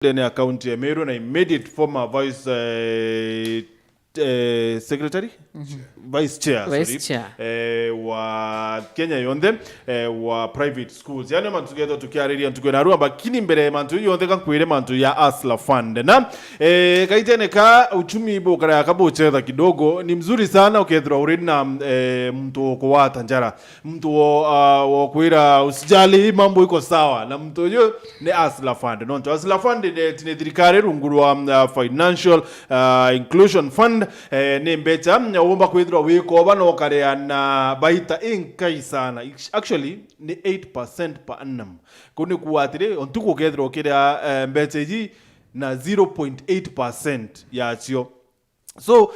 Then account ya MERU na immediate former vice secretary vice chair wa Kenya yonde wa private schools yani mantu geto tukiariria tukwena bakini mbere mantu yonde kankwire mantu ya Asla Fund na kaitene ka uchumi bokara yakabocheza kidogo ni mzuri sana ukethra uridi na mtu kwa tanjara mtu wa kuira usijali mambo iko sawa na mtu yo ni Asla Fund no to Asla Fund ne tinedrikare rungurwa financial inclusion fund ne mbeta omba kwithra wiko bano kare na baita inkai sana actually ni 8% per annum kuni kuatire ontuko kethra okira mbeteji na 0.8% ya chio. So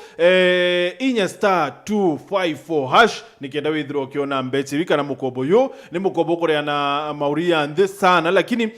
inya star 254 hash nikienda withdraw kiona mbeche wika na mukobo yo ni mukobo kore na mauria nde sana lakini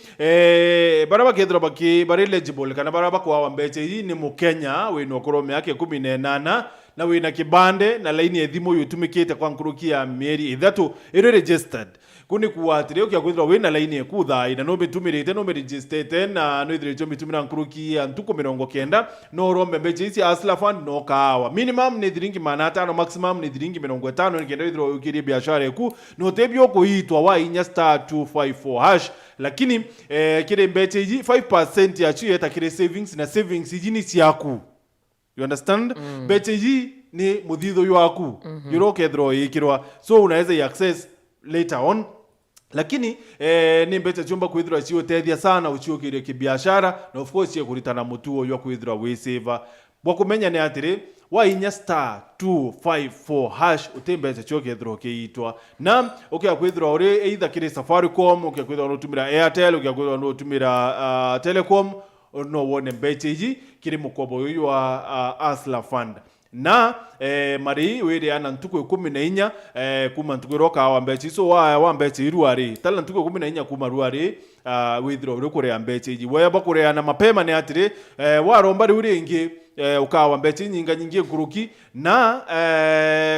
baraba kedra baki bari eligible kana baraba kwa mbeche hii ni mukenya wino korome yake 18 na wina kibande na laini ya thimu yutumikite kwa nkurukia mieri ithatu iri registered kuni kuatire ukya kwithira wina laini ekutha ina no bitumirite no registered na no ithire jo bitumira nkurukia ntuko 90 no rombe mbeche isi Asla Fund no kawa minimum ni thiringi 500 maximum ni thiringi 50 nikenda ithiro ukiri biashara eku no tebyo kuitwa wa inya star 254 hash lakini kire mbeche iji 5% ya chu yeta kire savings na savings iji ni siaku. You understand? Mbeche iji ni muthitho yaku yuroke thro ikirwa so unaweza access later on lakini ni mbeche chumba kwithira chio tethia sana uchio kire kibiashara na of course ye kuritana mutuo yo kwithira we saver bwa kumenya ni atire wa inya star 254 hash utembeche chio kithiro kiitwa na okay kwithira ore either kire Safaricom okay kwithira utumira Airtel okay kwithira utumira Telecom no wone mbeche iji kiri mukobo yoyo wa Asla Fund na mari wede ana ntuko 14 kuma ntuko roka wa mbeche so wa mbeche iruari tala ntuko 14 kuma ruari withdraw rukore mbeche iji waya bakore ana mapema ne atire wa romba uri ingi ukawa mbeche nyinga nyingi kuruki na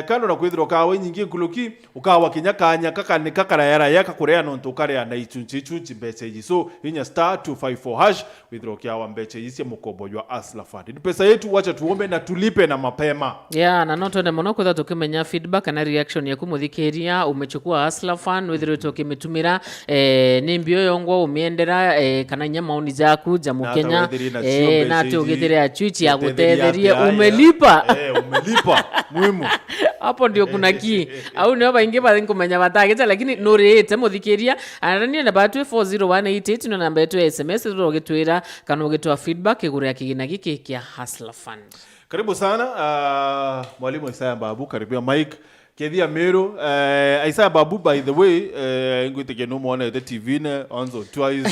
kando na kwithira kawa nyingi kuruki ukawa kinyakanya kakane kakara yara yaka korea no ntokare na ichunchi mbeche iji so inya star 254 hash withdraw kawa mbeche isi mukobo wa Asla Fund ni pesa yetu wacha tuombe na tulipe na mapema na noto ne mono kwitha tukimenya feedback na reaction yaku muthikiria umechukua Asla Fund withdraw tukimetumira ni mbio yongwa umiendera kana nya maoni zaku ja mukenya na tugitire achuichi ya kutetheria umelipa umelipa muhimu hapo ndio kuna ki au ni baingi ba kumenya batageta lakini no rate muthikiria anani na batu 40188 no namba yetu SMS rogitwira kana ugitwa feedback igure kigina giki kia Asla Fund. Karibu sana mwalimu Isaya Babu karibu Mike Kedia MERU Isaya Babu by the way ngwiteke no muone the TV ne onzo twice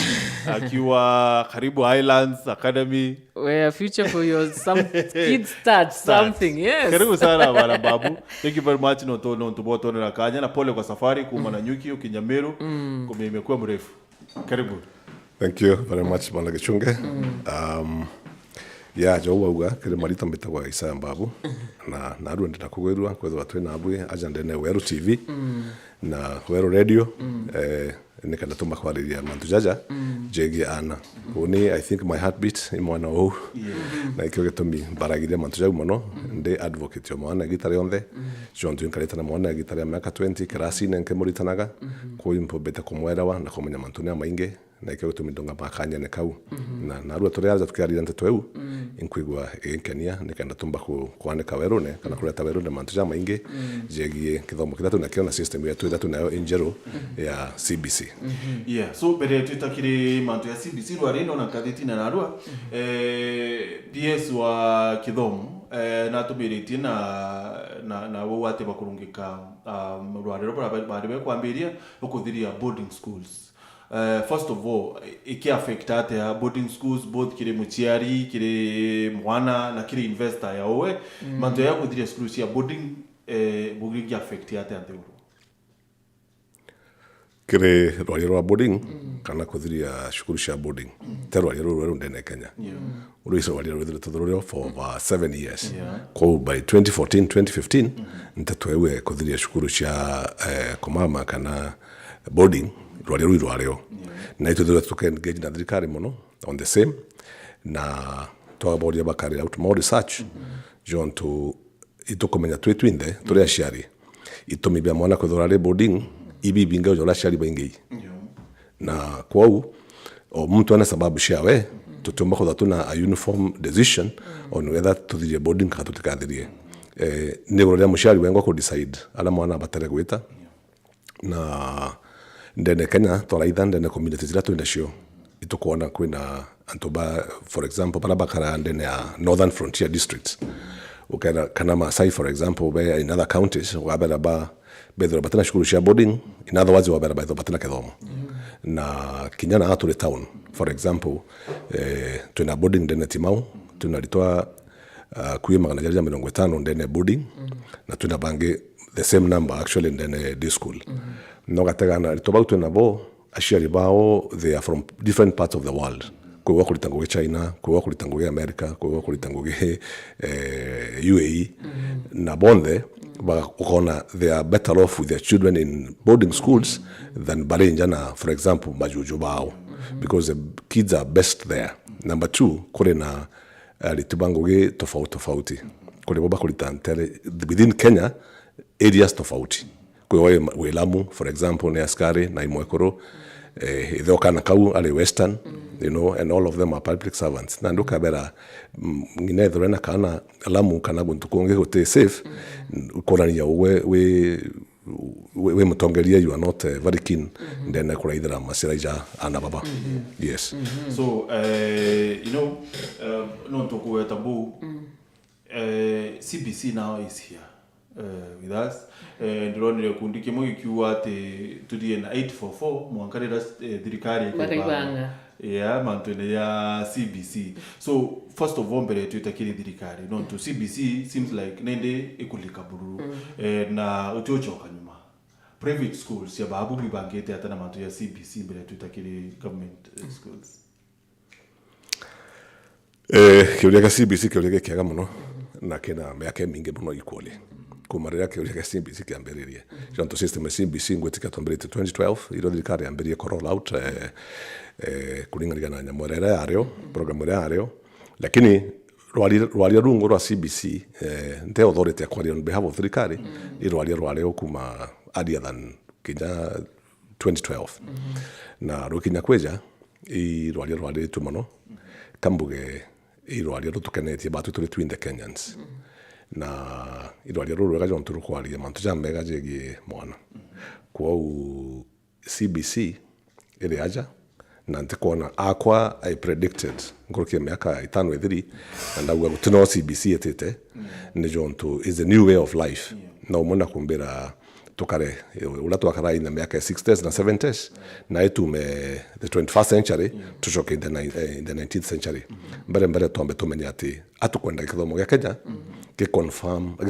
akiwa karibu Highlands Academy where future for your some kids start something. Yes, karibu sana bana Babu, thank you very much no tuboto na kanya na pole kwa safari kuma na nyuki ukinya MERU kuma imekuwa mrefu. Karibu. Thank you very much bana Gichunge. Jo wauga kire marita mbitagwa Isaya Babu na naru ndenda kugwirwa kwethwa twina abui agenda ne Weru TV na Weru Radio nikanda tumba kwariria mantu jaja jegi ana uni I think my heartbeat imwana o na ikyo gitumi baragiria mantu jagu mono ndi advocate yo mwana gitari onde jontu nkareta na mwana gitari ya miaka 20 krasi nenke muritanaga ko impo beta kumwerawa na kumenya mantu ne mainge na ikyo gitumi ndonga bakanya ne kau na narua turiaza tukiarira ntetweu inkwigwa enkenia nikanda tumba kuandika Weru ne kana kureta Weru ne mantu ja mainge jegi kithomo kitatu na kiona system yetu ithatu nayo injero ya CBC. So bere tutakiri mantu ya CBC rwarino na kadeti na narua PS wa kithomo na tubiriti na wate bakurungika rwariro bari kwambiria ukuthiria boarding schools. First of all, it affect ya boarding schools both kire muchiari kire mwana na kire investor ya owe mantu ya kuthiria schools ya boarding bugi affect ate anteu kire rwariro wa boarding kana kuthiria shukuru cia boarding te rwariro rweru ndene Kenya uru iso rwariro rweru for over 7 years ko by 2014 2015 ntetwewe kuthiria shukuru cia komama kana boarding rwaria rwi rwario na ituthu tuke engage na thirikari muno on the same na twaboria bakari out more research John to itukomenya twitwinde turi aciari itumibia mwana kwithora boarding ibi binga ujola aciari baingi na kwau o mtu ana sababu ciawe tutumba kwa tuna a uniform decision on whether tuthire boarding kana tutikathirie ni uroria muciari wengo ku decide ala mwana batare gwita na ndene Kenya tolaitha ndene community zila twenda cio itukuona kwina antoba for example para bakara ndene ya Northern Frontier District ukana kana Masai for example be in other counties wabera ba bedro batana shukuru cia boarding in other words wabera ba batana kethomo na kinyana atule town for example tuna boarding ndene Timau tunalitoa kuye 150 ndene boarding na tuna bange the same number actually ndene day school no gatagana tobautu na bo aciari bao they are from different parts of the world kwa kulitango ge China kwa kulitango ge America kwa kulitango ge UAE na bonde ba ukona they are better off with their children in boarding schools than barenjana for example majuju bao because the kids are best there. Number 2 kore na litubango ge tofauti kore boba kulitantele within Kenya areas tofauti kwa Lamu for example ne askari na Imwekoro idhoka kau ale western you know and all of them are public servants na nduka bera ngine dhorena kana Lamu kana guntu konge gote safe korania we mutongeria you are not very keen then kuraithira masiraija ana baba yes so you know no to ko tabu CBC now is here with us ndronire kundi kimwe kiwa ate tudie na 844 mwankarira thirikari Bakaibanga mantune ya CBC so first of all mbere tutakiri thirikari no to CBC seems like nende ikulika bururu na utochoka nyuma private schools ya babu bibangete atana mantu ya CBC mbere tutakiri government schools kiuria CBC kiuria kiaga muno na kena miaka mingi muno equally kumarira kiuria CBC kiambiririe janto system CBC ngwetika twambirite 2012 iro thirikari ambirie ko roll out kuringana na nyamorera yario program yario lakini rwaria rungu rwa CBC nte authority akwari on behalf of thirikari rwaria kuma earlier than kinya 2012 na rukinya kweja rwaria tumano kambuge rwaria rutukenetie batu tuli twin the Kenyans na rwaria ruru gajo nturu kwaria mantu jamega jegi mwana kwa CBC ile aja na ntikona akwa I predicted ngorokia miaka 5 ethiri and I will to know CBC etete ne jonto is a new way of life na umona kumbera tokare ula twakara in the miaka 60s na 70s na etume the 21st century tushoke in the 19th century mbere tombe tumenya ati atukwenda kithomo gya Kenya ke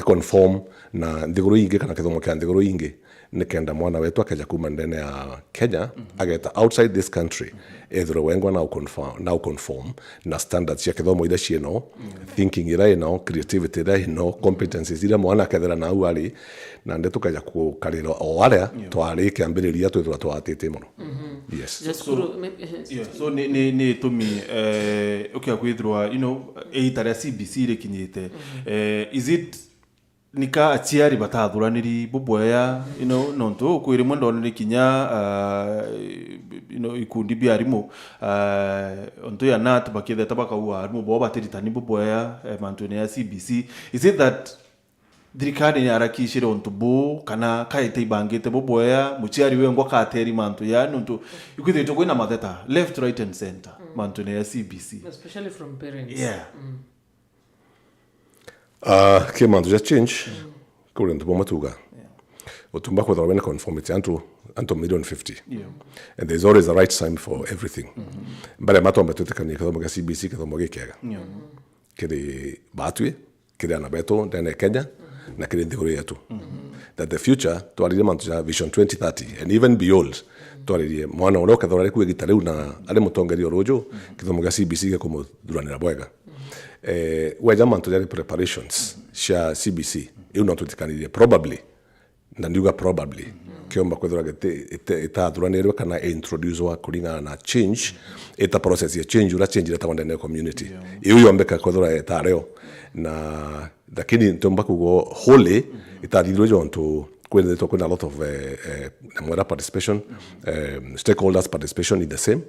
conform na ndiguru ingi kana kithomo kya ndiguru ingi nikenda mwana wetu akaja kuma ndene ya Kenya ageta outside this country ethro wengwa now conform na standards ya kithomo ida cieno thinking ira ino creativity ira ino competencies ira mwana kethera na uali na ndetu kaja kukarira o aria twari kiambiriria twithura twatete muno yes so ni tumi okay kwithirwa you know eitara CBC ire kinyite is it nika aciari batathuraniri buboya you know nonto kwiri mwendo ni kinya you know ikundi biarimo onto ya nat bakithe tabaka wa arimu bo bateritani buboya mantune ya CBC is it that thirikari ni arakishire onto bo kana kaite ibangite buboya muciari wengo kateri mantu ya nonto ikwithe to kwina matheta left right and center mantune ya CBC especially from parents kema ndo change kule ndo matuga otumba kwa the conformity anto 150 and there's always a right time for everything but matomba tutekani kwa mga CBC kwa mga kega kile batwe kile anabeto ndani Kenya na kile ndigoro yetu that the future twalire mantu vision 2030 and even beyond twalire mwana uroka thorare kuigita riu na ale mutongerio rojo kithomo ga CBC kwa duranira bwega weja mantu ya preparations sha CBC you not tutikanirie probably na ndiuga probably kiomba kwethira itathuranirwe kana introducewa kuringana na change ita process ya change ura change ita ndene community iyo yombeka kwethira itareo na lakini ntomba kugo wholly itathirwe jonto kwenda a lot of mwera participation stakeholders participation in the same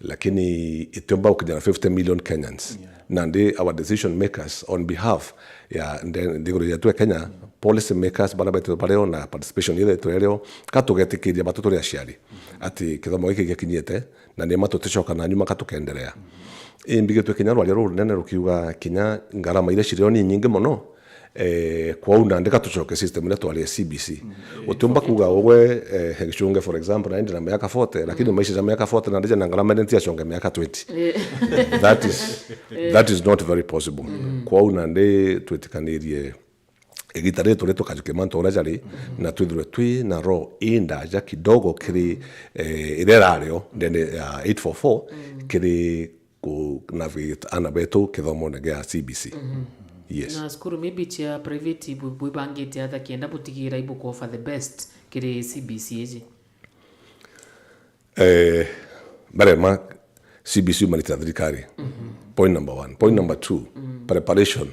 lakini itomba ukijana 50 million Kenyans nande our decision makers on behalf ya ndigoro yetu Kenya policy makers bana betu pareo na participation ile tweleo katugetikiria batoto ya ciari ati kithomo giki gikinyete na ni matutishoka na nyuma katukenderea imbigitwe Kenya rwari runene rukiuga Kenya ngarama ile cirioni nyingi muno kwa unaandika tucoke system ile twali CBC utumba kuga wewe hegishunge for example na ndina miaka 40 lakini maisha ya miaka 40 na ndije na ngalama ntia shonge miaka 20 that is not very possible kwa unande twetikanirie egitare tole tokajuke manto orajari na twithwe twi na ro inda ja kidogo kiri irerario ndene 844 kiri ku navigate anabeto kithomo na CBC. Yes. Na skuru maybe chia private bubangite atha kienda butigira ibu ko for the best kiri CBC eje. Barema CBC manita thirikari. Point number 1. Point number 2, preparation.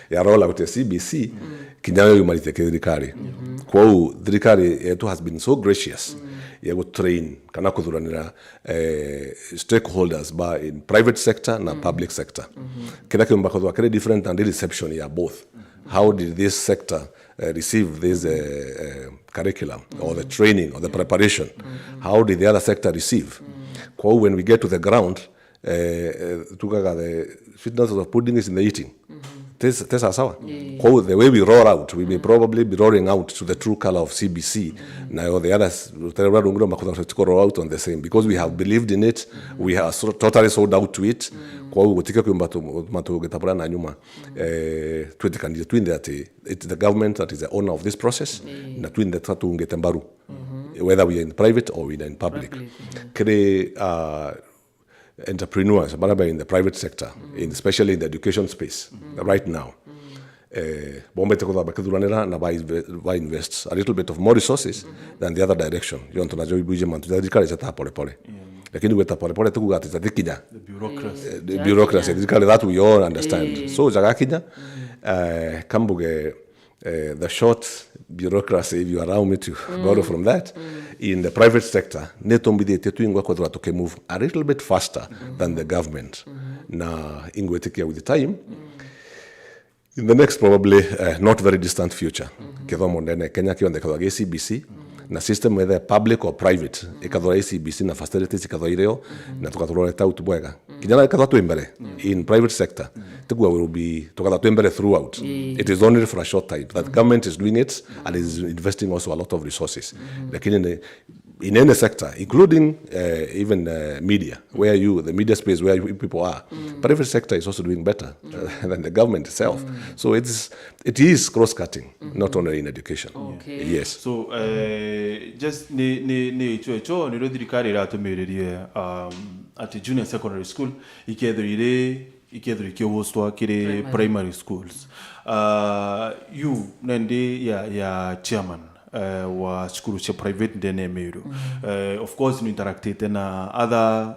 Ya roll out ya CBC kinyayo manita thirikari. Kwa thirikari yetu has been so gracious. Ya go train kana kuthuranira stakeholders ba in private sector na public sector. Kila kimba kwa very different and reception ya both. How did this sector receive this curriculum or the training or the preparation? How did the other sector receive? Kwa when we get to the ground, tukaga the fitness of pudding is in the eating. This is sawa. Kwa the way we roll out, we may probably be rolling out to the true color of CBC. Now the others roll out on the same because we have believed in it. We are totally sold out to it. Kwa utika matu getapura na nyuma. Twetikandi twin that it's the government that is the owner of this process. Na twin that tatu ngetembaru. Whether we are in private or we are in public. Kere entrepreneurs in the private sector, especially in the education space, right now. Bombe tekoza bakadhuranira na by invest a little bit of more resources than the other direction. Yonto na joy buje mantu dadikale chata pole pole. Lakini weta pole pole tukuga tatikinya. The bureaucracy. That we all understand. So jagakinya kambuge the short bureaucracy, if you allow me to borrow from that, in the private sector, to move a little bit faster than the government. Na ingwetikia with the time, in the next probably not very distant future, Kenya kionde kwa CBC, na system whether public or private, ikadhora CBC na facilities ikadhora ireo, na tukadhora tautu bwega. Kijana ikadhora tuembere in private sector. Will be throughout. It is only for a short time. That government is doing it and is investing also a lot of resources. Like in any sector, including even media, where the media space where people are, private sector is also doing better than the government itself. So it is cross-cutting, not only in education. Okay. Yes. So just ni thirikari iratumiririe at junior secondary school ikethirikio hostwa kire primary schools. You nende ya chairman wa skulu cha private ndene MERU. Of course you interacted na other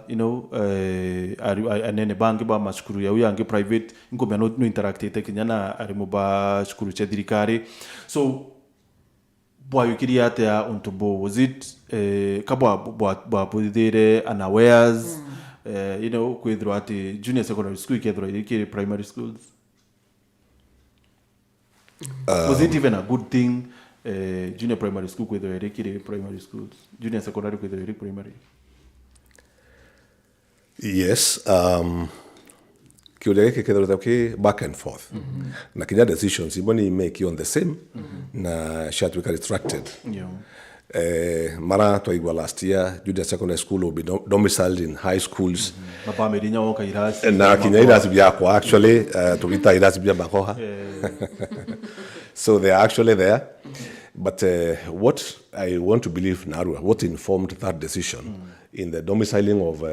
anene bangi ba maskulu ya uyange private ngomya no interacted kinyana arimo ba skulu cha thirikari. So bwa yukiria ate untubo was it kabwa bwa pudire unawares kwethirwa ati junior secondary school ikethirwa ikiri primary schools. Was it even a good thing junior primary school kwethirwa ikiri primary schools, junior secondary kwethirwa ikiri primary? Yes, kiulia yake kethirwa back and forth. Na kinya decisions iboni make on the same na shatwika retracted. Mara twaigwa last year junior secondary school will be domiciled in high schools. Na kinya irasi byako actually tugita irasi bya bakoha. So they are actually there. But what I want to believe Narua, what informed that decision in the domiciling of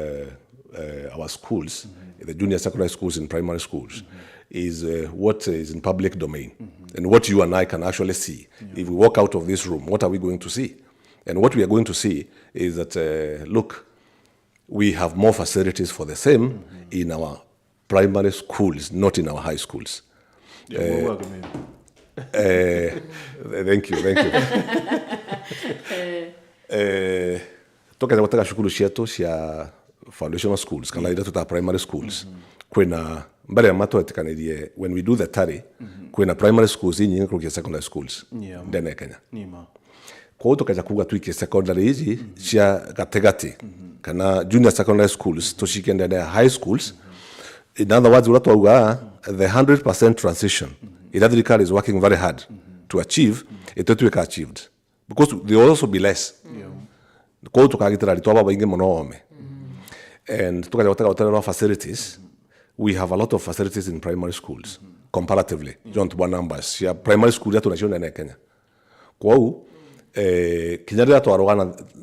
our schools, the junior secondary schools and primary schools, is what is in public domain and what you and I can actually see. If we walk out of this room, what are we going to see? And what we are going to see is that, look, we have more facilities for the same in our primary schools, not in our high schools. Yeah, Thank you. Toka wataka shukuru shetu cia foundational schools, kana ida tuta primary schools. Kwena mbere ya mato etikanirie, when we do the tally, kwena primary schools nyingi kurukia secondary schools. Ndene Kenya. Kwa tukaja kuga tuike secondary hizi cia gategati. Kana junior secondary schools tushike ndene high schools. In other words, the 100% transition. Thirikari is working very hard to achieve, itutuika achieved. Because there will also be less. Kwa tukagitira litwa baingi mono. And tukaja wataka facilities. We have a lot of facilities in primary schools comparatively. Don't one numbers. Ya primary school ya tunashona na Kenya. Kwa hiyo kinyarira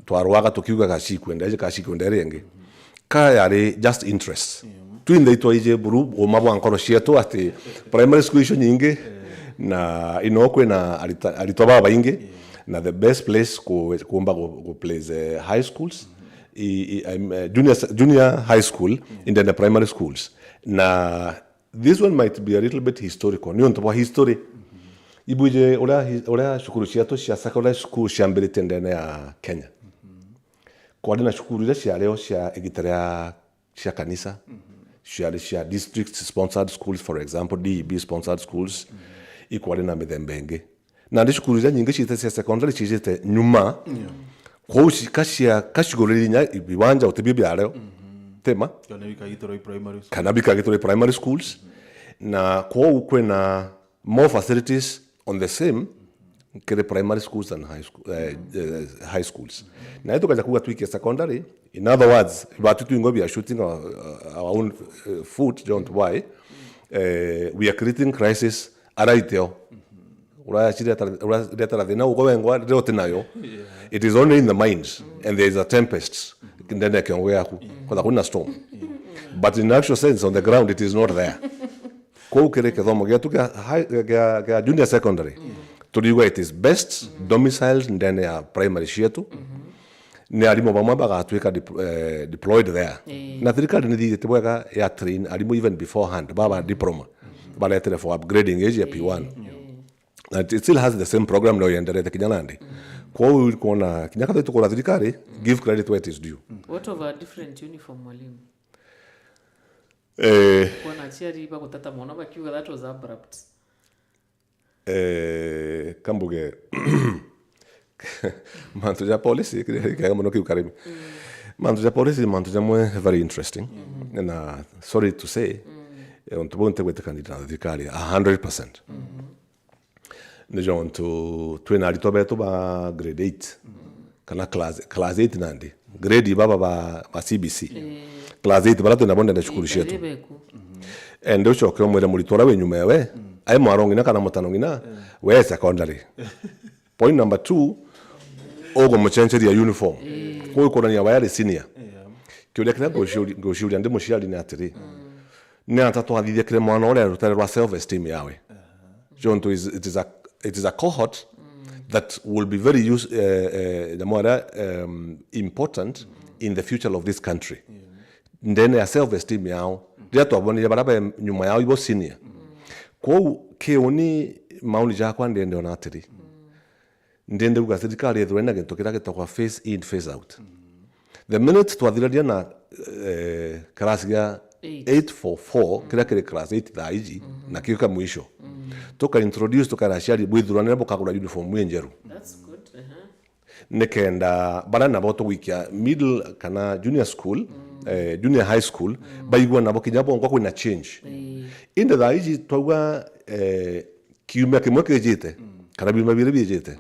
twaruaga tukiuga kashikwenda renge. Ka yari just interest. Twinde itwa ije buru o mabo ankoro cietu ati primary school icio nyingi na inokwe na alitoba baingi na the best place kuomba go place high schools junior high school in the primary schools. Na this one might be a little bit historical. Ni onto history ibuje ora shukuru cietu cia secondary school cia mbere tendene ya Kenya. Kwa dina shukuru ile cia leo cia egitarea cia kanisa. Share district sponsored schools, for example, DEB sponsored schools, equally na midembenge. Na ndishukuru za nyingi chite cia secondary chite nyuma. Kwa ushikashia kashigorelinya ibiwanja utibibi aleo. Tema kanabika gitoro primary schools na kwa ukwe na more facilities on the same kere primary schools and high schools. Na ito kaja kuga tuike secondary. In other words, we are shooting our own foot, don't why. We are creating crisis araiteo. It is only in the minds, and there is a tempest. Storm. But in actual sense, on the ground, it is not there. Junior secondary. It is best domiciled in the primary shetu. Ni alimo bamaba gatweka deployed there. Na thirikari ni thitibwega ya train alimo even beforehand baba diploma. Bala tele for upgrading age ya P1. And it still has the same program now yenderete Kinyanandi. Kwa hiyo kuna kinyaka tuko na thirikari give credit where it is due. What of a different uniform mwalimu? Kuna chiari ba kutata mona ba kiuga that was abrupt. Kambuge Mantuja policy, Mantuja policy, Mantuja very interesting. And sorry to say, on to won't with the candidate, the Kali 100%. They want to twin Aritobeto grade 8. Kana class 8 Nandi. Grade Baba CBC. Class 8 Barato in abundant school. And those who come with a monitora when you may. I'm wrong in a Kanamotanongina. Where secondary? Point number 2. Ogo mchenche ya uniform. Kwa hiyo kuna ya senior. Kiulia kina go shuli ande mushali ni atiri. Ne atatoa dhidi kile mwana ole rutare self esteem yawe. Jonto it is a cohort that will be very important in the future of this country. Then ya self esteem yao dia to abone ya baraba nyuma yao ibo senior. Kwa keoni mauni jakwa ndende ona atiri. Ndende uga thirikari ethwena gitokira gitokwa face in face out. The minute twathiraria na class ya 844 kira kire class 8 da iji na kika mwisho. Toka introduce toka rashari bwithurana bo kagura uniform mwenjeru. That's good. Nekenda barana boto wikia middle kana junior school junior high school baigwa nabo kinyabo ngwa kwina change. Inde da iji twaga kiume kimwe kijite kana bima bile bijite.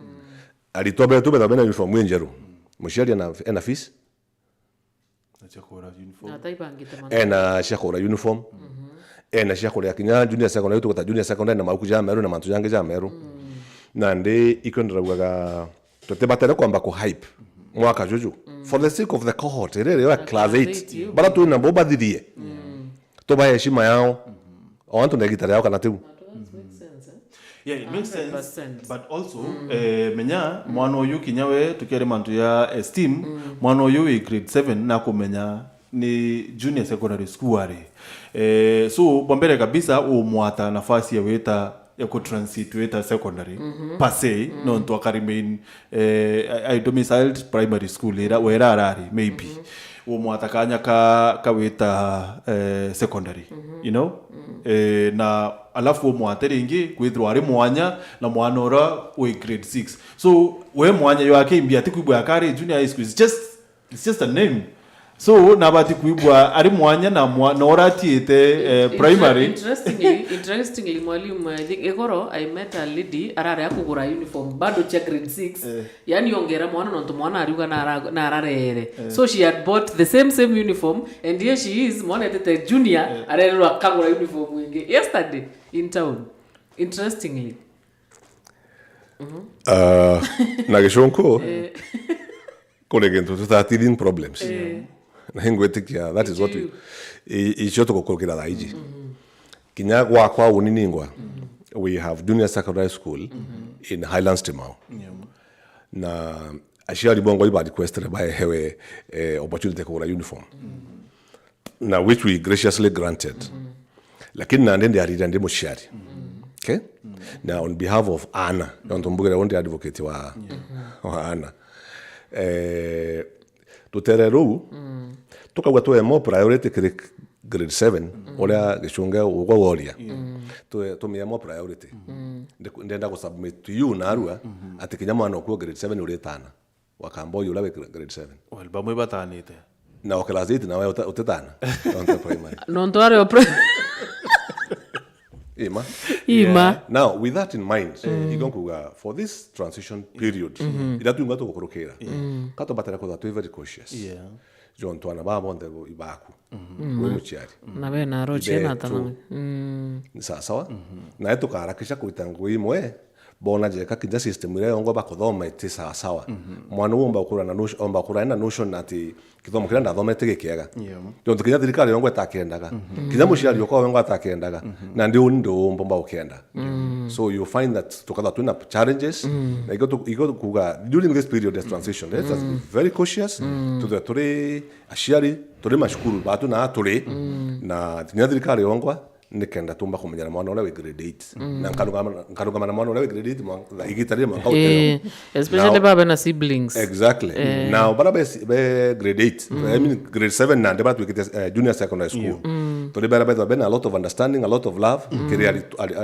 Alitobe tobe da bena uniform mwenjeru. Mushari na fees ena shakora uniform ena shakora kinya junior secondary to junior secondary na makuja meru na mantu yange ja meru na ndi ikondra tote batera kwamba ko hype mwaka juju for the sake of the cohort rere ya class 8 bara tu na boba didie to ba heshima yao wantu na gitara yao kana tu. Yeah, it makes 100%. sense. But also, menya mwana uyu kinyawe tukere mantu ya esteem mwana uyu i grade 7 na kumenya ni junior secondary school are. So bombere kabisa umwata nafasi ya weta ya kutransit weta secondary per se no nto remain I domiciled primary school era wera arari maybe umwata kanya ka weta secondary you know na alafu umwata ringi kwithwa ari mwanya na mwana ora we grade 6 so we mwanya yake imbia tikubwa yakare junior high school it's just a name. So nabati kuibwa ari mwanya na oratiete primary. Interestingly mwalimu egoro I met a lady arare akugura uniform bado cha grade 6 yani yongera mwana no mwana ariuga na ararere so she had bought the same uniform and here she is mwana etete junior arere akagura uniform wingi yesterday in town. Interestingly na gishonko kule gento tutatirin problems na hingwetikia that is what we ichoto kokokira daiji kinya kwa uniningwa we have junior secondary school in Highlands Timau na ashari bongo iba requested by hewe opportunity kugura uniform na which we graciously granted lakini na ndende ari ndende mushari okay now on behalf of Anna ndo mbugere ondi advocate wa Anna tuterero tukagwa tuwe more priority grade 7 oria gishunga ugwa woria to me more priority ndenda ko submit to you na arua atikinya mwana ko grade 7 uri tana wakambo yula grade 7 well bamwe batanite na class 8 na wewe utetana on primary non are Ima. Yeah. Now, with that in mind, for this transition period, idatu ngato kukorokera. Kato batera ko that very cautious. Yeah. John Twana babo ndego ibaku. We muchiari. Na be na roche na tana. Sawa. Na eto karakisha kuitangu imwe. Bona je kakinja system ile ngo bakothoma iti sawa. Mwana umba ukura na notion omba kura na notion ati kithomo kira ndathoma ite gikiega. Ndio tukinya thirikari ngo atakendaga. Kinya muciari uko ngo atakendaga. Na ndio ndo mbomba ukenda. So you find that tukatha tuna challenges. Na igo kuga during this period of transition, let us be very cautious to the three ashiari turi mashukuru batu na turi na kinya thirikari ngwa nikenda tumba kumenyana mwana ule grade 8 na nkaruga na mwana ule grade 8 igitari mwaka uteo especially baba na siblings exactly now baba be grade 8 I mean grade 7 na ndeba tukite junior secondary school to libera bena a lot of understanding a lot of love kiri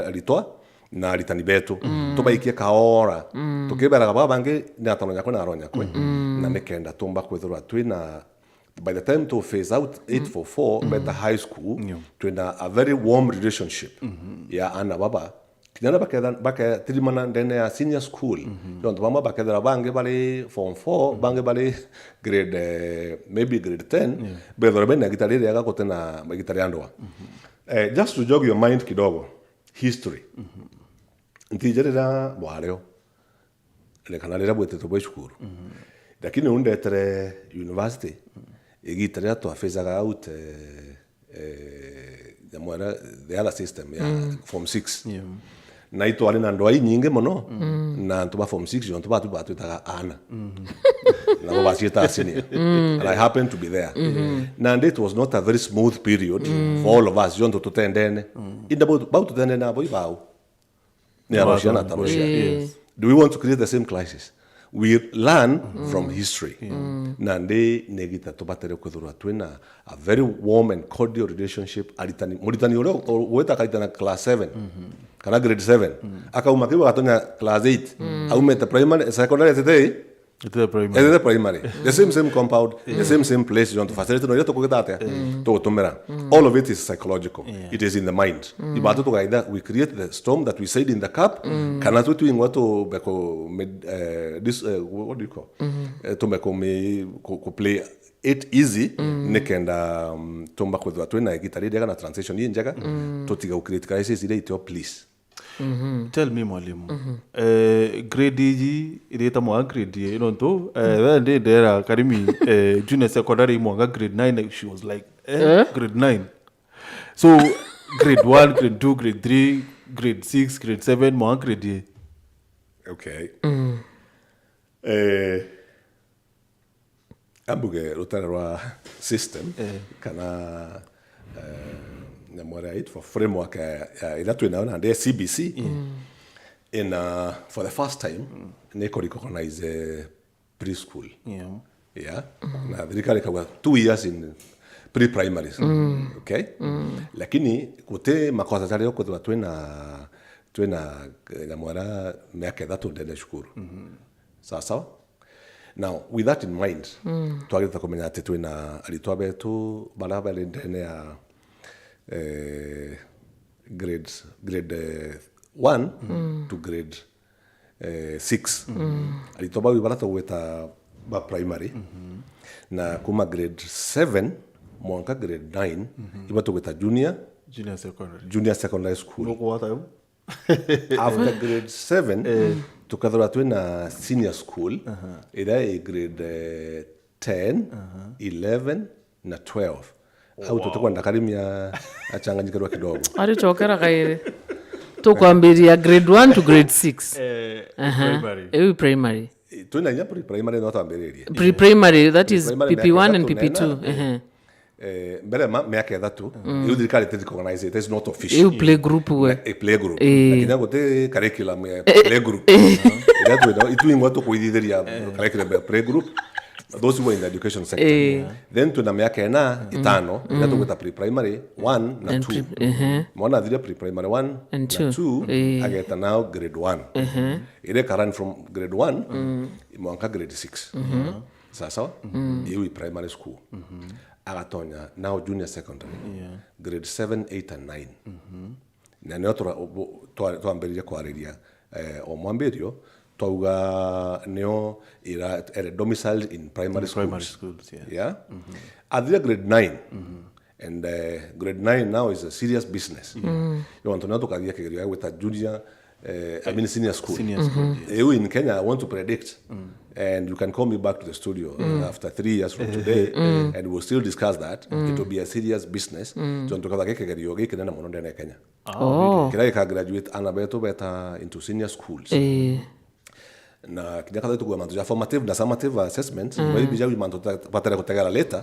alitoa na alitani betu tubaikie kaora tukibera baba bange ni atanonya ko na ronya kwe na nikenda tumba kwethura twina by the time to phase out 844 by the high school to a very warm relationship ya ana baba kinana baka tirimana ndene ya senior school don't mama baka bange bale form 4 bange bale grade maybe grade 10 but bena gitari ya kotena gitari andoa just to jog your mind kidogo history ntijerera bwareo le kanalera bwete to bweshukuru lakini undetere university igitare to afezaga out the other system form 6 na ito ali na ndoa nyingi mono na ntuba form 6 jo ntuba tuitaga ana na baba sieta senior and I happened to be there and it was not a very smooth period for all of us jo tutendene inda about tutendene na boy bau ne aroshiana tarosha do we want to create the same crisis? We learn from history. Nande negita tobatere kwethura twina a very warm and cordial relationship alitani muritani ore weta kaitana class 7 kana grade 7 akauma kiwa gatonya class 8 aumeta primary secondary today the primary the same compound the same place you want to facilitate no yeto kugata to tomera all of it is psychological it is in the mind ibatu to gaida we create the storm that we said in the cup kana to ingwa to beko this what do you call to beko me ko play it easy nekenda tomba kwethwa twina gitari dega na transition yinjaga to tiga create crisis ile ito please. Tell me mwalimu grade ji ireta mwa grade to then there karimi junior secondary mwa grade 9 she was like grade 9 so grade 1 grade 2 grade 3 grade 6 grade 7 mwa grade okay ambuge rutare rwa system kana namora it for framework ila twina na the CBC in for the first time they could recognize preschool na thirikari kawa 2 years in pre-primary okay lakini kote makosa tale kwa twina namora miaka 3 ndene shukuru sawa. Now, with that in mind, tuagita kumenya ati twina alitwa betu balaba ndene ya grade 1 to grade 6 alitwa bawi balata weta ba primary na kuma grade 7 mwanka grade 9 ibato weta junior secondary school loko wata after grade 7 tukathora twina senior school ila grade 10 11 na 12 au tutakuwa ndakarimia achanganyikirwa kidogo ari chokera kaire tukwambiria grade 1 to grade 6 primary twina nya primary no tambiriria pre-primary that is PP1 and PP2 mbere miaka 3 you thirikari te recognize it is not official you play group we play group lakini gote curriculum ya play group ila itu ingwa to kuidhiria curriculum ya play group those who were in the education sector then tuna miaka 5 ila to gota pre-primary 1 na 2 mwana dhiria pre-primary 1 and na 2 ageta now grade 1 ile current from grade 1 mwanka grade 6 sasa hiyo primary school agatonya now junior secondary grade 7 8 and 9 na nyo twambiriria kwariria o mwambirio twauga nyo ira domiciled in primary schools at the grade 9 and grade 9 now is a serious business you want to know to karia kigerio with a junior senior school you in Kenya I want to predict and you can call me back to the studio after 3 years from today and we'll still discuss that it will be a serious business so ntokaga kigerio gikina muno ndene Kenya kira ka graduate anabeto beta into senior schools na kinyaka tu kwa manto ya formative na summative assessment maybe jawi manto patara kutagala later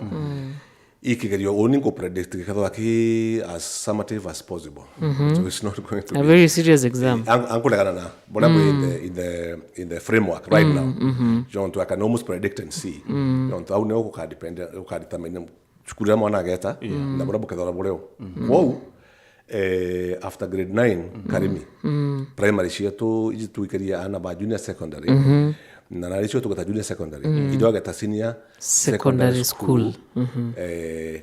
ikigerio oni ko predict kikatho aki as summative as possible so it's not going to a very serious exam ankulagana na bona in the framework right now John to I can almost predict and see John to au ko depend ko determine chukura mwana geta na bona bukadora boleo wow after grade 9 karimi primary shieto ijitu ikeria ana ba junior secondary na nalisho tukata junior secondary ido agata senior secondary school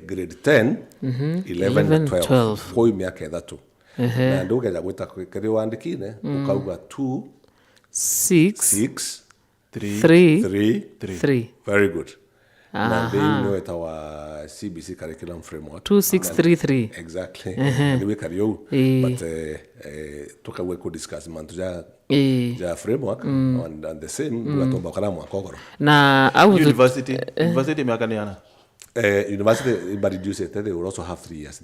grade 10 11 na 12 kwa miaka 3 na ndio kaja gwita kero wandikine ukauga 2 6 3 very good na ndio etawa CBC curriculum framework 2633 exactly ndio kario but tukawe ko discuss mantu ja framework and the same tunatomba kalamu akogoro na university miaka ni ana university but reduce it they will also have 3 years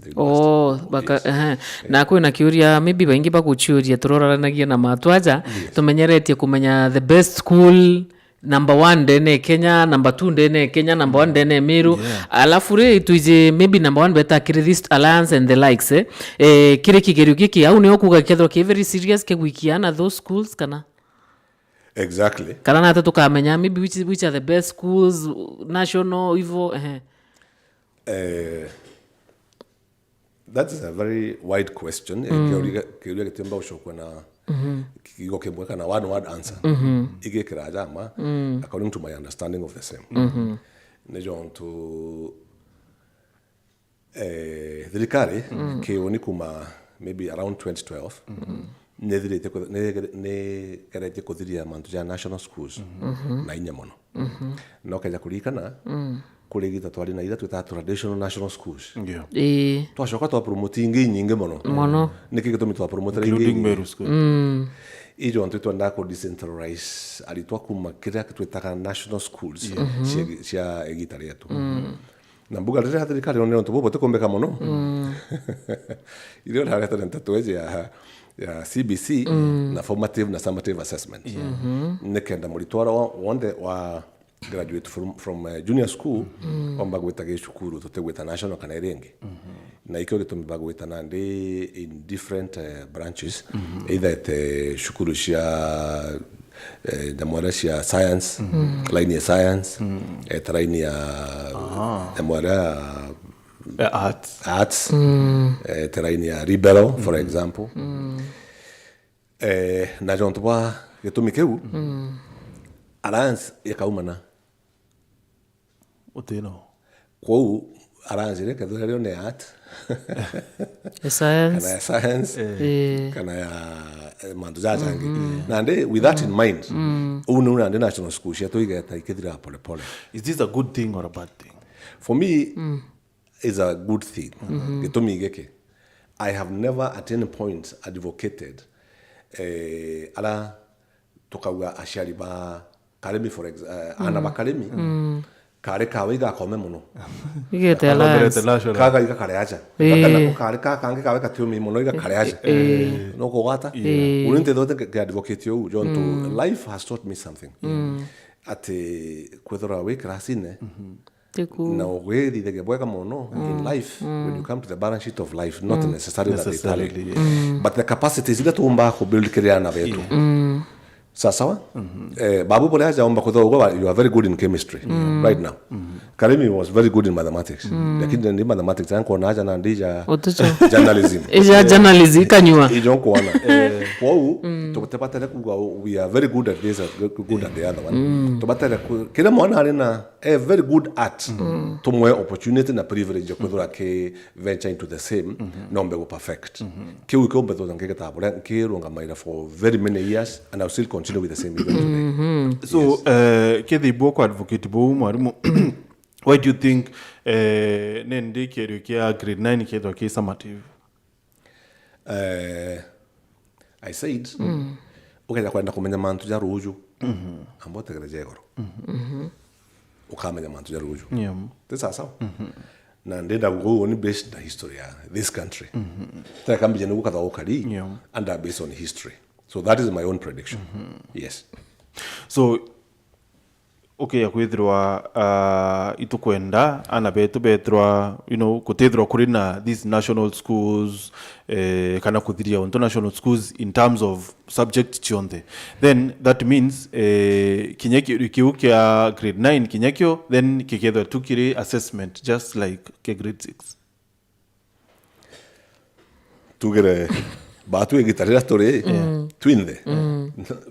baka na kwina kiuria maybe baingi bakuchuria turoranagia na matwaja tumenyeretie kumenya the best school number 1 ndene Kenya, number 2 ndene Kenya, number 1 ndene Meru. Alafu re tuije maybe number 1 beta Kirist Alliance and the likes kire kigerio giki au ne okuga kethro ke very serious ke wikiana those schools kana exactly kana na tatu kamenya maybe which are the best schools national hivyo that is a very wide question kiuria kitemba ushokwa na kigo kemweka na one word answer igekira jama according to my understanding of the same nejo to thirikari kioni kuma maybe around 2012 ne karete kuthiria mantu ya national schools na inya mono no kaja kurikana kuregita twari na ira twita traditional national schools twashoka twa promoting nyinge mono nikigito mitwa promoter including MERU school ijo ntwe twanda ko decentralize alitwa kuma kira twitaka national schools cia egitari yetu na mbuga rere hathirikari one ntu bote kombeka mono ile ora hata ntatoje ya ya CBC na formative na summative assessment nekenda muritwara wonde wa graduate from junior school omba gweta CUKURU tutegweta national kana irengi na ikyo gitumba gweta nandi in different branches either at CUKURU cia demora cia science line ya science line ya demora arts line ya liberal for example na jontwa gitumikeu alliance yakaumana utino kwou alliance ile kadho leo ne art science kana ya manduzaza ngi nande with that in mind unu nande national school cia toigeta ikethira pole pole. Is this a good thing or a bad thing? For me is a good thing. Gitumi geke I have never at any point advocated ala tukauga ashari ba Karemi for example ana bakaremi kare kawe ga kome muno igete alliance kaga iga kare aja kana kare ka kange kawe katumi muno iga kare aja no ko gata uninte dote ke advocate yo John to life has taught me something at kwethora we krasine na ogedi de bweka muno in life when you come to the balance sheet of life not necessarily that they but the capacities that umba ko build career na vetu sawa babu pole aja omba kuthogo you are very good in chemistry right now Karemi was very good in mathematics lakini ndi mathematics yanko na aja na ndija journalism journalism kanywa ijonko wana kwao tupatele kuga we are very good at this good at the other one tupatele kila mwana alina a very good at tumwe opportunity na privilege kudura ke venture into the same nombe go perfect ke we ko beto ngeke tabula ke ronga maira for very many years and I still continue with the same event today. So ke the boko advocate bo mwarimu why do you think nende kerio kia grade 9 kedo ke summative? I said ukaja kwenda kumenya mantu ja ruju ambote gereje goro ukamenya mantu ja ruju tesa sawa na ndenda go ni based the history ya this country ta kambije nuka ta okali and based on history, so that is my own prediction. Yes. So okay yakwithirwa itukwenda ana betwa kutethirwa kuri na these national schools kana kuthiria international schools in terms of subject chionde, then that means kinyakio kia grade 9 kinyakio then kikethwa tukiri assessment just like ke grade 6 tugere batu egitarira story twinde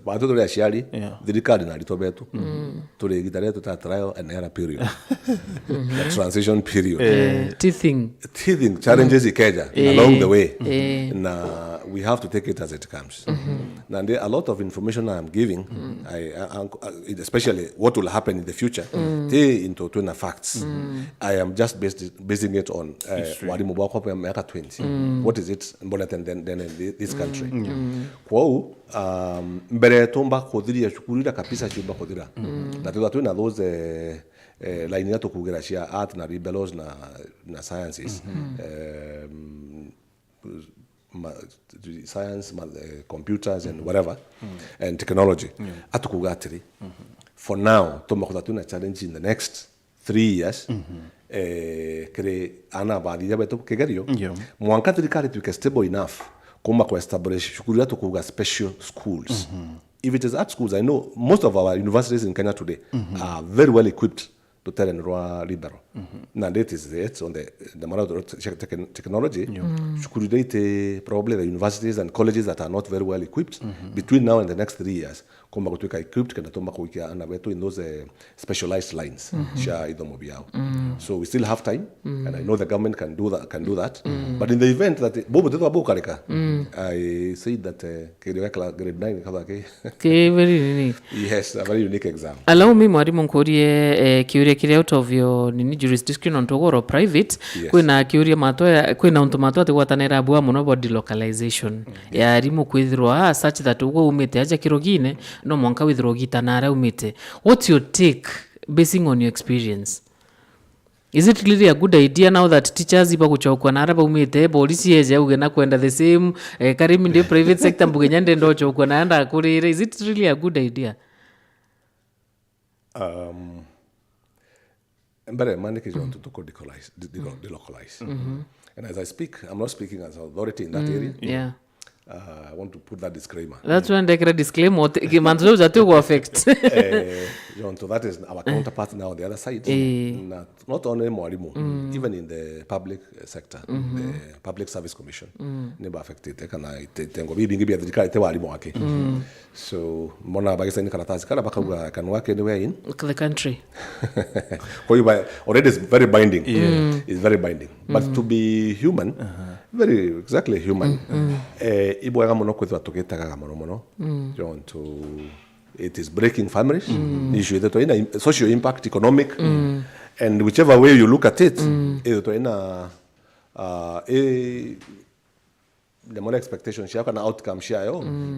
batu tore aciari thirikari na rito betu tore egitarira tuta trial and error period the transition period teething challenges ikeja along the way na we have to take it as it comes. And a lot of information I am giving I especially what will happen in the future into facts. I am just basing it on walimu wako kwa miaka 20 what is it important than in this country. Kwao mbere tomba kuthiria shukurira kabisa chumba kuthiria na tutatu na those line ya tukugera cia art na liberals na sciences science computers and whatever and technology atukugatiri for now tomba kutatu na challenge in the next 3 years kre ana badi ya beto kegerio mwanka thirikari tuke stable enough kuma kwa establish shukuru ya tukuga special schools. If it is art schools, I know most of our universities in Kenya today are very well equipped to tell and run liberal. Now that is it on the matter of technology. Shukuru date probably the universities and colleges that are not very well equipped between now and the next 3 years. Kuma kutuka equipped kana tomba kuikia anabeto in those specialized lines. Sha idomobiao. So we still have time, and I know the government can do that. But in the event that bobo teto abokareka, I say that grade 9 kaba ke very unique. Yes, a very unique exam. Allow me mwarimu nkurie kiuria kiri out of your jurisdiction on togoro private kwina kiuria matoya kwina untu matoya tegwatanira bua muno body localization ya rimu kwithirwa such that ugo umite aja kirogine no mwanka withirwa gitanara umite. What's your take basing on your experience? Is it really a good idea now that teachers iba kuchokwa na araba umite polisi yeje ugena kwenda the same karimi ndio private sector mbugenya ndendo chokwa na anda akurire? Is it really a good idea? Mbere manike jonto to delocalize. And as I speak, I'm not speaking as an authority in that area. Yeah. I want to put that disclaimer. That's when they create disclaimer. Manzo za to go affect. So that is our counterpart now on the other side. Not only mwalimu, even in the public sector, the Public Service Commission, never affected. Kana tengo bibi ngibi adikala te walimu wake. So mona bagisa ni karatasi kana bakabuga can work anywhere in the country. For you already is very binding. It's very binding. But to be human, very exactly human. Ibwaga mono kwetwa tugetaga mono John to it is breaking families issue that in social impact, economic, and whichever way you look at it to in the more expectation share kana outcome share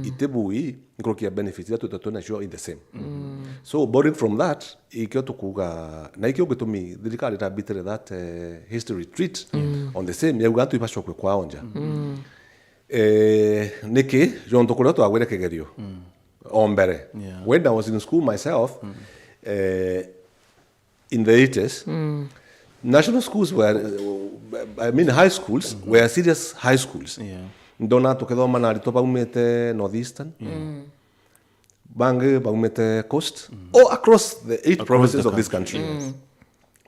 itebui nkrokia benefits that to na show in the same. So borrowing from that ikyo tukuga na ikyo gutumi thirikari ta bitere that history treat on the same ya ugantu ipashwa kwe kwa onja niki jonto kulo to agwere kegerio ombere. When I was in school myself in the 80s, national schools high schools were serious high schools. Ndona tukethoma na rito baumete northeastern, bange baumete coast, all across the 8 provinces of this country.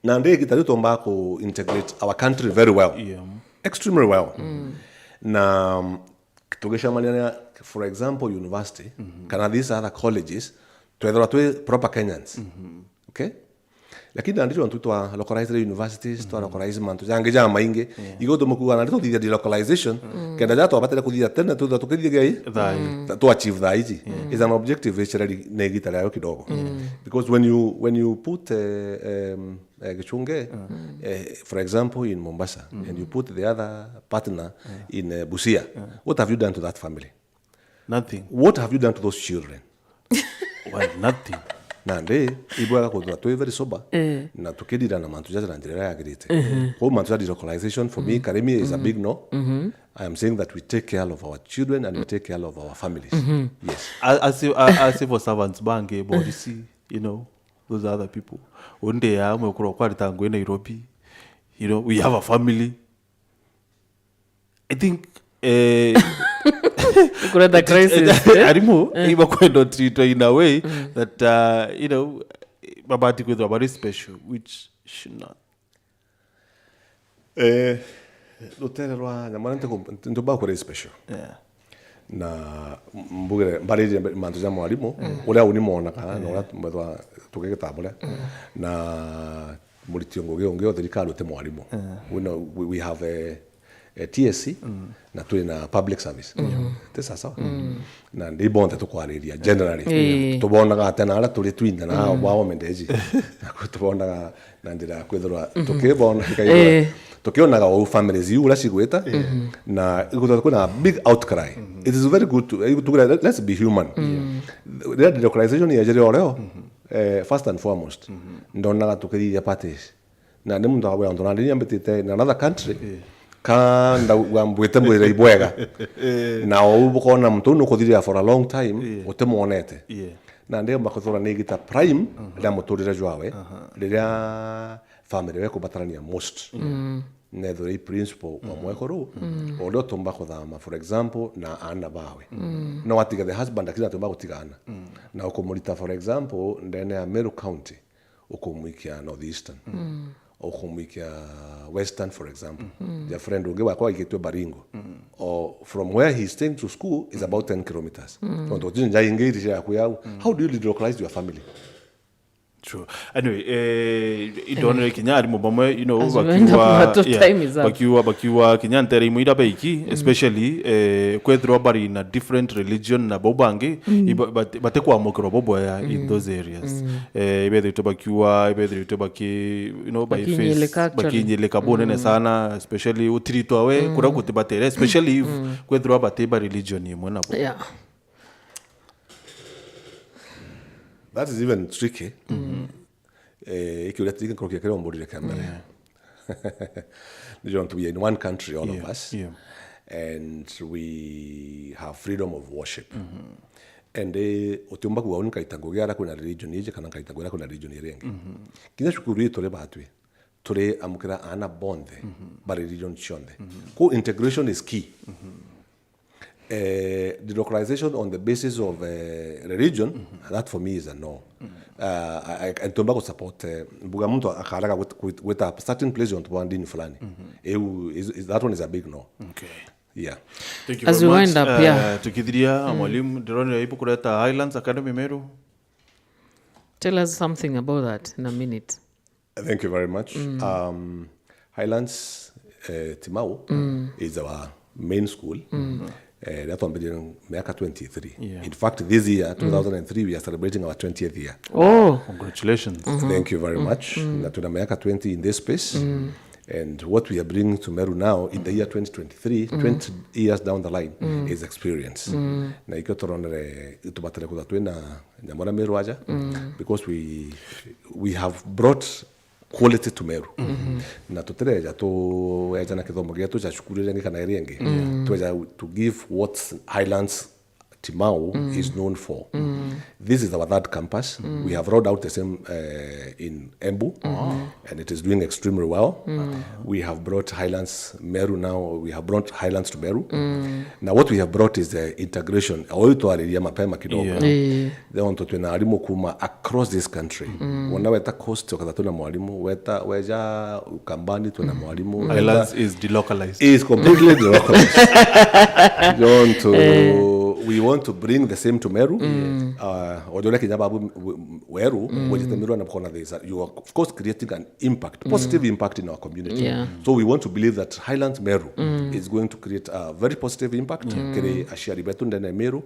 Na ndege gitaruto mbako integrate our country very well, extremely well. Na tugesha maliana, for example, university, kana these other colleges, tuwe proper Kenyans. Okay? Lakini ndicho ntutwa localized universities, to localized mantu jange jama inge igodo mukuwa na to the localization kenda jato abatela kudia tena to tukidie gai to achieve that is an objective actually negita leo kidogo. Because when you put Gichunge for example in Mombasa and you put the other partner in Busia, what have you done to that family? Nothing. What have you done to those children? Well, nothing. Nande ibwaga ko to very sober na tukidira na mantu jaza na njira ya girite ko mantu jaza localization for me Karemi is a big no. I am saying that we take care of our children and we take care of our families. Yes, as for servants bange policy, you know, those other people one day I am ko kwa ritango in Nairobi, you know, we have a family. I think the crisis. Arimu iba kwendo treat in a way that you know babati kwendo very special, which should not. Loterwa na manante ko ndoba ko special. Yeah. Na mbugere mbali mantu za mwalimu ule unimona kana no latwa tukegeta bole na mulitiongo giongo thirikari te mwalimu. We have a TSC na tuli na public service tesa sawa na ndibonde tukwariria generally tubonaga tena ala tuli twinda na wao mendeji tubonaga na ndira kwithirwa tukibona kaira tukionaga all families you ula sigweta na kuna big outcry. It is very good to let's be human. The localization ya jere leo first and foremost ndonaga tukithia parties na ndimu ndo awe ndona ndi ambitite na another country kanda wambwete mwire ibwega na ubukona mtu no kuthiria for a long time utemuonete na ndio mbakothora negita prime la muturira jwawe rira family we kubatarania most nether a principle wa mwekoro odo tomba kothama for example na ana bawe no watiga the husband akina tomba kutigana na ukomulita for example ndene ya Meru County ukomwikia northeastern okumwikia western for example their friend ungewa kwa ikitwe Baringo or from where he's staying to school is about 10 kilometers ndo jinja ingiri ya kuyao. How do you localize your family? True. Anyway, idonere kinyari mubamwe, you know, bakiwa kinyantere imuida beiki, especially kwethro bari in a different religion na bobange, bate kwa mokro bobo ya in those areas. Ibedri to baki, you know, by face, baki nyeleka bonene sana, especially utirito awe kura kutibatere, especially if kwethro bate ba religion yemona bo. Yeah. That is even tricky. Ikiuleta krokia kero mbodire kamera. John, we are in one country, all of us. Yeah. And we have freedom of worship. And otiumba kuwa unika itangogeara kuna religion ije kana kaitangogera kuna religion irengi. Kina shukuru yetu tole batwe. Tole amukira ana bonde ba religion chonde. Ko integration is key. The localization on the basis of religion, that for me is a no. I don't support mbuga mtu akaraga with a certain place on one fulani. That one is a big no. Okay. Yeah. Thank you As very we much. wind up, yeah. Tukidhiria mwalimu Ndoroni ipo kuleta Highlands Academy Meru. Tell us something about that in a minute. Thank you very much. Highlands Timau is our main school. That one began Meka 23. Yeah. In fact, this year, 2003, we are celebrating our 20th year. Oh, Congratulations. Thank you very much. Na tuna Meka 20 in this space. And what we are bringing to Meru now in the year 2023, 20 years down the line, is experience. Na iko toronere itubatele kudatwe na nyamora Meru aja, because we have brought quality to Meru. Na tutereja to eja na kithomo getu cha shukuru rengi kana erienge. To give what Highlands Timau is known for. This is our third campus. We have rolled out the same in Embu, and it is doing extremely well. We have brought Highlands Meru now. We have brought Highlands to Meru. Now what we have brought is the integration. They want to na alimu kuma across this country. Wana weta coast wakata tuna mwalimu, weta weja ukambani tuna mwalimu. Highlands is delocalized. Is completely delocalized. We want to bring the same to Meru. Odole kinyababu weru wajitemirwa na mkona this. You are of course creating an impact, positive impact in our community. Yeah. So we want to believe that Highlands Meru is going to create a very positive impact. Kere ashari betu ndene Meru.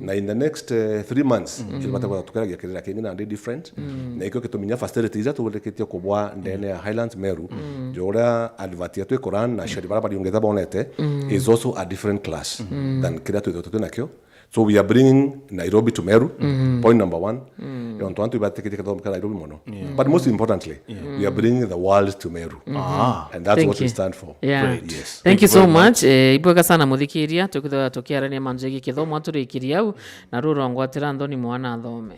Na in the next 3 months, ilibata kwa tukera ya kere kengina and different. Na iko kituminya facilities atu wale ketio kubwa ndene Highlands Meru. Jora advertia tu Quran na ashari barabara yongeza bonete is also a different class than kira tu doto nakyo. So we are bringing Nairobi to Meru, point number 1. Nairobi mono. But most importantly, we are bringing the world to Meru. And that's what we stand for. Yeah. Great. Yes. Thank you so much. Ibweka sana muthikiria tukitha tukiarania manjegi kithomo aturikiria au na rurongwatira Anthony mwana thome.